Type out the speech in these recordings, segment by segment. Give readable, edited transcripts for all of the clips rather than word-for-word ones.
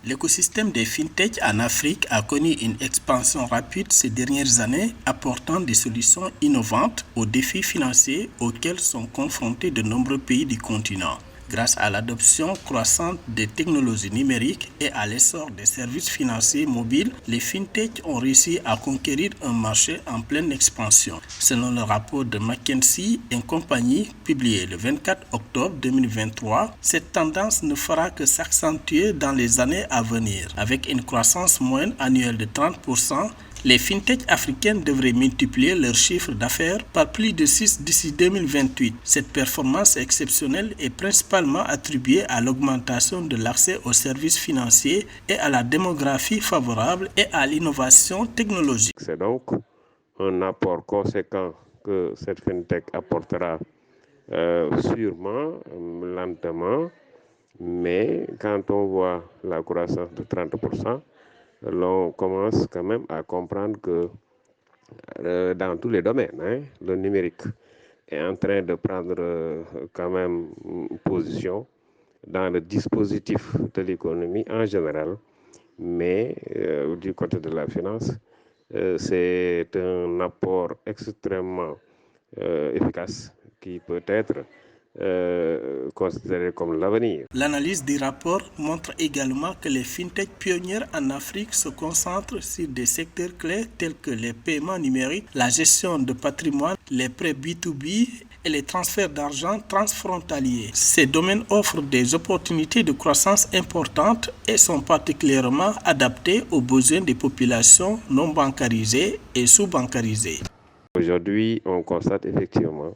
L'écosystème des fintech en Afrique a connu une expansion rapide ces dernières années, apportant des solutions innovantes aux défis financiers auxquels sont confrontés de nombreux pays du continent. Grâce à l'adoption croissante des technologies numériques et à l'essor des services financiers mobiles, les fintech ont réussi à conquérir un marché en pleine expansion. Selon le rapport de McKinsey & Company publié le 24 octobre 2023, cette tendance ne fera que s'accentuer dans les années à venir. Avec une croissance moyenne annuelle de 30%, les fintech africaines devraient multiplier leur chiffre d'affaires par plus de 6 d'ici 2028. Cette performance exceptionnelle est principalement attribuée à l'augmentation de l'accès aux services financiers et à la démographie favorable et à l'innovation technologique. C'est donc un apport conséquent que cette fintech apportera sûrement, lentement, mais quand on voit la croissance de 30%, l'on commence quand même à comprendre que dans tous les domaines, le numérique est en train de prendre quand même position dans le dispositif de l'économie en général, mais du côté de la finance, c'est un apport extrêmement efficace qui peut être considéré comme l'avenir. L'analyse du rapport montre également que les fintech pionnières en Afrique se concentrent sur des secteurs clés tels que les paiements numériques, la gestion de patrimoine, les prêts B2B et les transferts d'argent transfrontaliers. Ces domaines offrent des opportunités de croissance importantes et sont particulièrement adaptés aux besoins des populations non bancarisées et sous-bancarisées. Aujourd'hui, on constate effectivement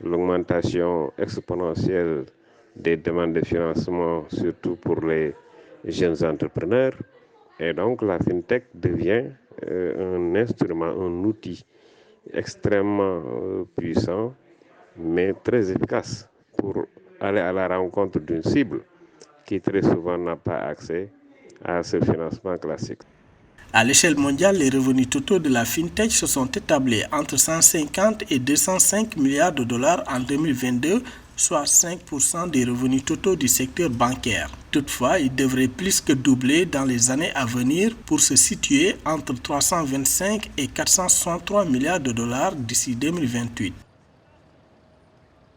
l'augmentation exponentielle des demandes de financement, surtout pour les jeunes entrepreneurs. Et donc, la FinTech devient un instrument, un outil extrêmement puissant, mais très efficace pour aller à la rencontre d'une cible qui très souvent n'a pas accès à ce financement classique. À l'échelle mondiale, les revenus totaux de la fintech se sont établis entre 150 et 205 milliards de dollars en 2022, soit 5% des revenus totaux du secteur bancaire. Toutefois, ils devraient plus que doubler dans les années à venir pour se situer entre 325 et 463 milliards de dollars d'ici 2028.